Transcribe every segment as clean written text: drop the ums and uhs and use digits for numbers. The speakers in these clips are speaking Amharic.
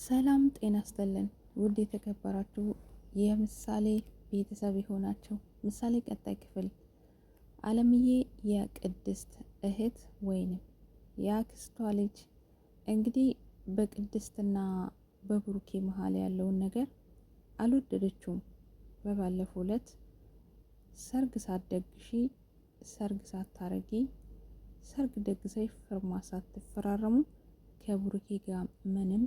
ሰላም ጤና ይስጥልን ውድ የተከበራችሁ የምሳሌ ቤተሰብ የሆናችሁ ምሳሌ ቀጣይ ክፍል አለምዬ የቅድስት እህት ወይንም የአክስቷ ልጅ እንግዲህ በቅድስትና በብሩኬ መሀል ያለውን ነገር አልወደደችውም። በባለፈው ዕለት ሰርግ ሳትደግሺ ሰርግ ሳታረጊ ሰርግ ደግሰሽ ፍርማ ሳትፈራረሙ ከብሩኬ ጋር ምንም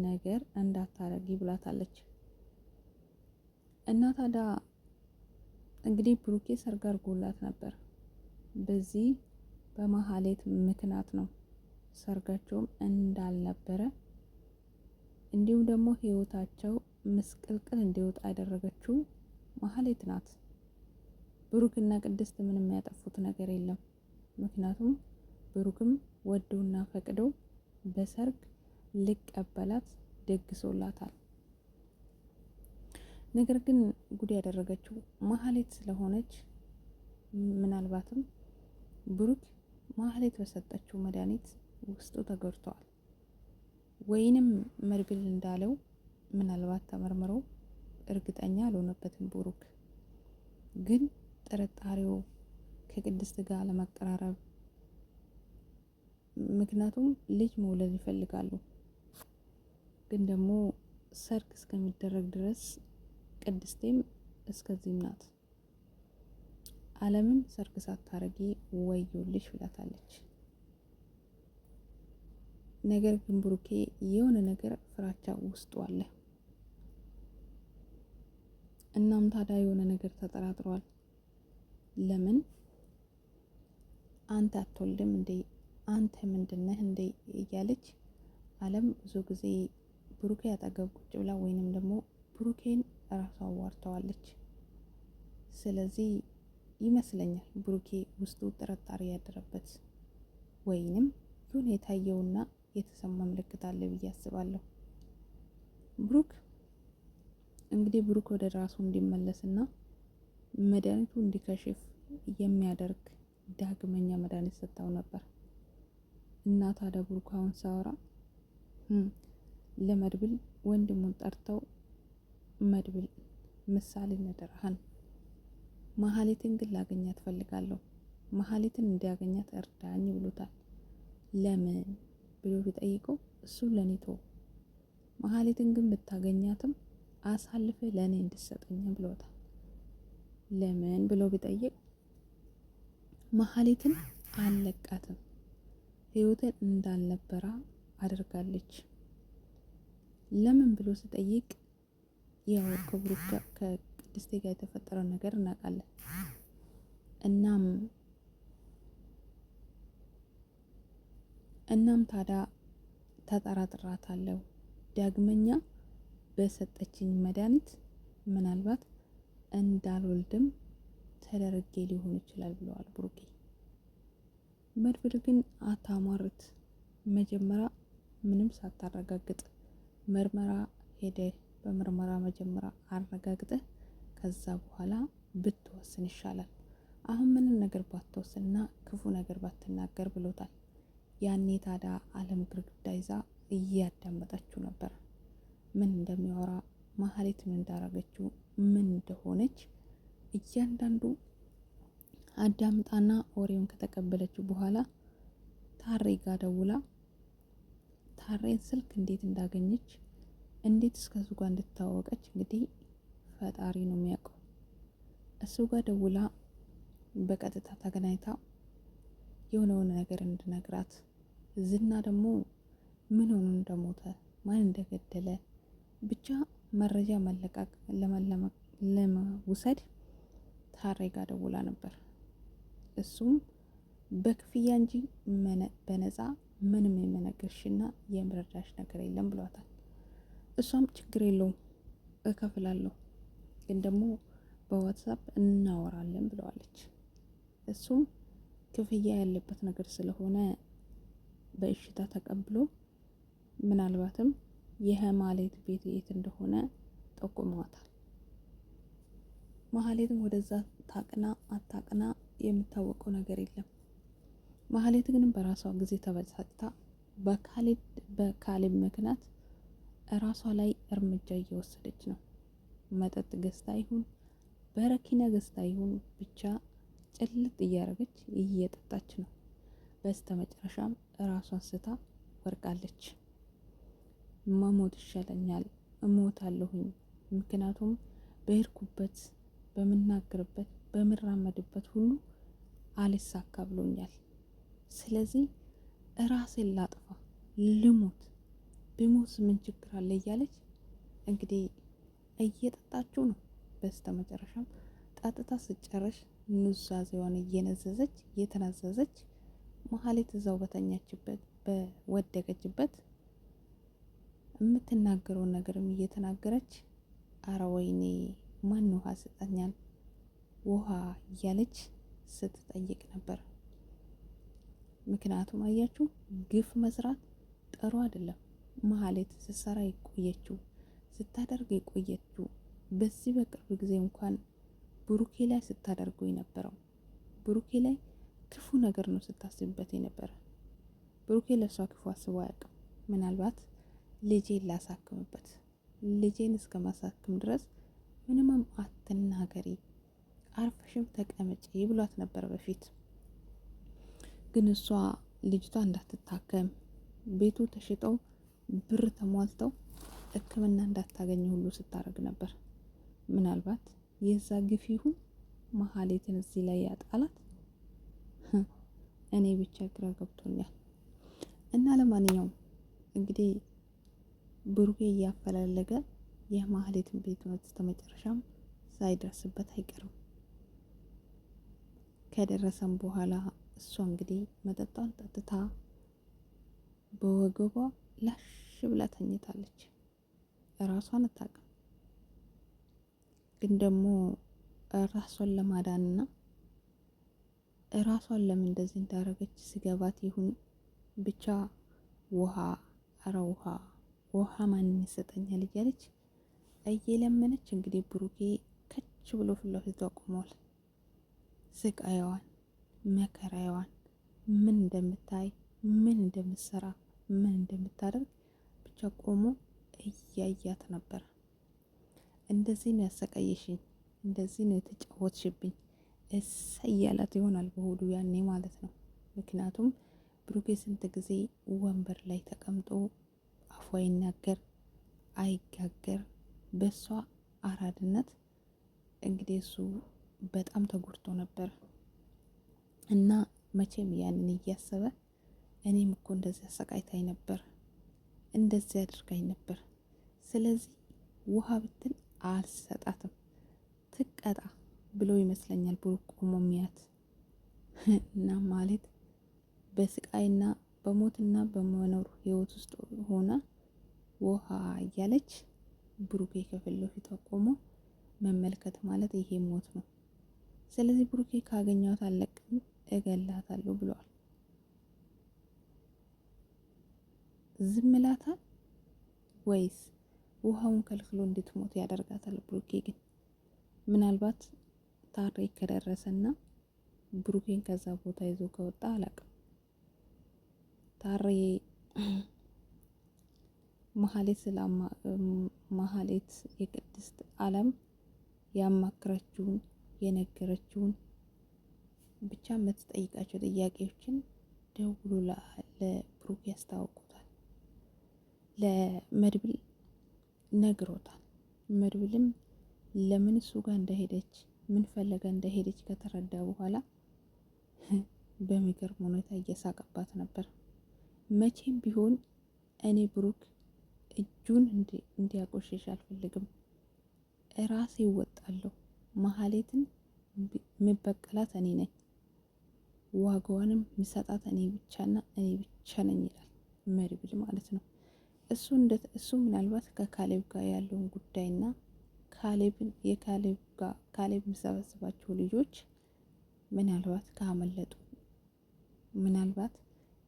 ነገር እንዳታረጊ ብላታለች። እና ታዲያ እንግዲህ ብሩኬ ሰርግ አድርጎላት ነበር። በዚህ በመሀሌት ምክንያት ነው ሰርጋቸውም እንዳልነበረ እንዲሁም ደግሞ ህይወታቸው ምስቅልቅል እንዲወጣ ያደረገችው መሀሌት ናት። ብሩክና ቅድስት ምንም ያጠፉት ነገር የለም። ምክንያቱም ብሩክም ወደውና ፈቅደው በሰርግ ሊቀበላት ደግሶላታል። ነገር ግን ጉድ ያደረገችው መሀሌት ስለሆነች ምናልባትም ብሩክ መሀሌት በሰጠችው መድኃኒት ውስጡ ተጎድተዋል። ወይንም መርብል እንዳለው ምናልባት ተመርምሮ እርግጠኛ አልሆነበትም። ብሩክ ግን ጥርጣሬው ከቅድስት ጋር ለመቀራረብ ምክንያቱም ልጅ መውለድ ይፈልጋሉ። ግን ደግሞ ሰርግ እስከሚደረግ ድረስ ቅድስቴም እስከዚህም ናት። አለምን ሰርግ ሳታረጊ ወዮልሽ ብላታለች። ነገር ግን ብሩኬ የሆነ ነገር ፍራቻ ውስጡ አለ። እናም ታዲያ የሆነ ነገር ተጠራጥሯል። ለምን አንተ አትወልድም እንዴ? አንተ ምንድነህ እንዴ? እያለች አለም ብዙ ጊዜ ብሩኬ አጠገብ ቁጭ ብላ ወይንም ደግሞ ብሩኬን ራሷ አዋርተዋለች። ስለዚህ ይመስለኛል ብሩኬ ውስጡ ጥርጣሬ ያደረበት ወይንም ይሁን የታየውና የተሰማ ምልክት አለ ብዬ አስባለሁ። ብሩክ እንግዲህ ብሩክ ወደ ራሱ እንዲመለስና መድኃኒቱ እንዲከሽፍ የሚያደርግ ዳግመኛ መድኃኒት ሰጥታው ነበር። እና ታዲያ ብሩክ አሁን ሳወራ ለመድብል ወንድሙን ጠርተው መድብል ምሳሌ ነደረሃን መሀሌትን ግን ላገኛት ፈልጋለሁ፣ መሀሌትን እንዲያገኛት እርዳኝ ብሎታል። ለምን ብሎ ቢጠይቀው እሱ ለኔ ተው፣ መሀሌትን ግን ብታገኛትም አሳልፈ ለኔ እንድሰጠኝ ብሎታል። ለምን ብሎ ቢጠይቅ መሀሌትን አልለቃትም፣ ህይወትን እንዳልነበራ አድርጋለች። ለምን ብሎ ሲጠይቅ ያው ከብሩክ ጋር ከቅድስቴ ጋር የተፈጠረው ነገር እናውቃለን። እናም ታዲያ ተጠራጥራታለሁ፣ ዳግመኛ በሰጠችኝ መድኃኒት ምናልባት እንዳልወልድም ተደርጌ ሊሆን ይችላል ብለዋል ብሩኬ። መድብል ግን አታሟርት፣ መጀመሪያ ምንም ሳታረጋግጥ ምርመራ ሄደ፣ በምርመራ መጀመሪያ አረጋግጠህ ከዛ በኋላ ብትወስን ይሻላል። አሁን ምንም ነገር ባትወስንና ክፉ ነገር ባትናገር ብሎታል። ያኔ ታዲያ አለም ግርግዳ ይዛ እያዳመጠችው ነበር። ምን እንደሚያወራ መሀሌት ምን እንዳረገችው ምን እንደሆነች እያንዳንዱ አዳምጣና ወሬውን ከተቀበለችው በኋላ ታሬ ጋር ደውላ ታሬን ስልክ እንዴት እንዳገኘች እንዴት እስከሱ ጋር እንድታወቀች እንግዲህ ፈጣሪ ነው የሚያውቀው። እሱ ጋር ደውላ በቀጥታ ተገናኝታ የሆነውን ነገር እንድነግራት፣ ዝና ደግሞ ምን ሆኖ እንደሞተ ማን እንደገደለ ብቻ መረጃ መለቃቅ ለመውሰድ ታሬ ጋር ደውላ ነበር። እሱም በክፍያ እንጂ በነፃ ምንም የመነገርሽና የምረዳሽ ነገር የለም ብሏታል። እሷም ችግር የለውም እከፍላለሁ፣ ግን ደግሞ በዋትሳፕ እናወራለን ብለዋለች። እሱም ክፍያ ያለበት ነገር ስለሆነ በእሽታ ተቀብሎ ምናልባትም የመሀሌት ቤት የት እንደሆነ ጠቁመዋታል። መሀሌትም ወደዛ ታቅና አታቅና የምታወቀው ነገር የለም። መሀሌት ግን በራሷ ጊዜ ተበሳጭታ በካሌብ ምክንያት እራሷ ላይ እርምጃ እየወሰደች ነው። መጠጥ ገዝታ ይሁን በረኪና ገዝታ ይሁን ብቻ ጭልጥ እያደረገች እየጠጣች ነው። በስተ መጨረሻም እራሷን ስታ ወርቃለች። መሞት ይሻለኛል፣ እሞታለሁኝ። ምክንያቱም በሄድኩበት፣ በምናገርበት፣ በምራመድበት ሁሉ አልሳካ ብሎኛል። ስለዚህ እራሴን ላጥፋ፣ ልሞት፣ ብሞት ምን ችግር አለ እያለች እንግዲህ እየጠጣችው ነው። በስተ መጨረሻም ጣጥታ ስጨርሽ ኑዛዜዋን እየነዘዘች እየተናዘዘች መሀሌት እዛው በተኛችበት በወደቀችበት የምትናገረውን ነገርም እየተናገረች አረ ወይኔ ማን ውሃ ስጠኛል ውሃ እያለች ስትጠይቅ ነበር። ምክንያቱም አያችሁ ግፍ መስራት ጥሩ አይደለም። መሀሌት ስትሰራ የቆየችው ስታደርግ የቆየችው በዚህ በቅርብ ጊዜ እንኳን ብሩኬ ላይ ስታደርገው የነበረው ብሩኬ ላይ ክፉ ነገር ነው ስታስብበት የነበረ። ብሩኬ ለእሷ ክፉ አስቦ አያውቅም። ምናልባት ልጄን ላሳክምበት፣ ልጄን እስከ ማሳክም ድረስ ምንምም አትናገሪ፣ አርፈሽም ተቀመጪ ብሏት ነበር በፊት። ግን እሷ ልጅቷ እንዳትታከም ቤቱ ተሽጠው ብር ተሟልተው ሕክምና እንዳታገኝ ሁሉ ስታደርግ ነበር። ምናልባት የዛ ግፍ ይሁን መሀሌትን እዚህ ላይ ያጣላት እኔ ብቻ ግራ ገብቶኛል። እና ለማንኛውም እንግዲህ ብሩኬ እያፈላለገ የመሀሌትን ቤት በስተመጨረሻም ሳይደርስበት አይቀርም። ከደረሰም በኋላ እሷ እንግዲህ መጠጧን ጠጥታ በወገቧ ላሽ ብላ ተኝታለች። ራሷን አታውቅም። ግን ደግሞ ራሷን ለማዳንና ራሷን ለምን እንደዚህ እንዳደረገች ሲገባት ይሁን ብቻ ውሃ፣ አረ ውሃ፣ ውሃ ማንን ይሰጠኛል እያለች እየለመነች እንግዲህ ብሩኬ ከች ብሎ ፊት ለፊቷ ቆሟል። ስቃይዋን መከራዋን ምን እንደምታይ ምን እንደምትሰራ ምን እንደምታደርግ ብቻ ቆሞ እያያት ነበር። እንደዚህ ነው ያሰቃየሽኝ፣ እንደዚህ ነው የተጫወትሽብኝ እሰይ እያላት ይሆናል በሆዱ ያኔ ማለት ነው። ምክንያቱም ብሩኬ ስንት ጊዜ ወንበር ላይ ተቀምጦ አፏ ይናገር አይጋገር በሷ አራድነት እንግዲህ እሱ በጣም ተጎድቶ ነበር። እና መቼም ያንን እያሰበ እኔም እኮ እንደዚህ አሰቃይታኝ ነበር፣ እንደዚህ አድርጋኝ ነበር፣ ስለዚህ ውሃ ብትል አልሰጣትም ትቀጣ ብሎ ይመስለኛል ብሩክ ቆሞ ሚያት እና ማለት በስቃይና በሞትና በመኖር ህይወት ውስጥ ሆና ውሃ እያለች ብሩኬ ከፊት ለፊቷ ቆሞ መመልከት ማለት ይሄ ሞት ነው። ስለዚህ ብሩኬ ካገኘኋት አለቅም እገላታለሁ ብለዋል። ዝም እላታል ወይስ ውሃውን ከልክሎ እንድትሞት ያደርጋታል? ብሩኬ ግን ምናልባት ታሬ ከደረሰና ብሩኬን ከዛ ቦታ ይዞ ከወጣ አላቅም። ታሬ መሀሌት የቅድስት አለም ያማክረችውን የነገረችውን ብቻ የምትጠይቃቸው ጥያቄዎችን ደውሎ ለብሩክ ያስታውቁታል። ለመድብል ነግሮታል። መድብልም ለምን እሱ ጋር እንደሄደች ምን ፈለገ እንደሄደች ከተረዳ በኋላ በሚገርም ሁኔታ እየሳቀባት ነበር። መቼም ቢሆን እኔ ብሩክ እጁን እንዲያቆሽሽ አልፈልግም። ራሴ እወጣለሁ። መሀሌትን ምበቀላት እኔ ነኝ። ዋጋዋንም ምሰጣት እኔ ብቻና እኔ ብቻ ነኝ ይላል መድብል ማለት ነው። እሱ ምናልባት ከካሌብ ጋር ያለውን ጉዳይና ካሌብ የሚሰበስባቸው ልጆች ምናልባት ካመለጡ ምናልባት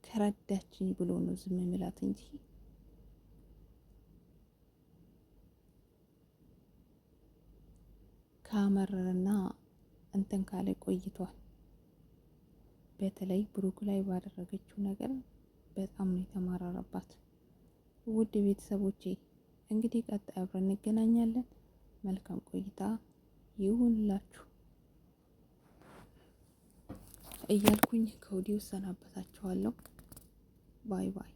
ከረዳችኝ ብሎ ነው ዝም ምላት እንጂ ካመረረና እንትን ካለ ቆይቷል። በተለይ ብሩክ ላይ ባደረገችው ነገር በጣም ነው የተማረረባት። ውድ ቤተሰቦቼ እንግዲህ ቀጣይ አብረን እንገናኛለን። መልካም ቆይታ ይሁንላችሁ እያልኩኝ ከወዲሁ እሰናበታችኋለሁ። ባይ ባይ።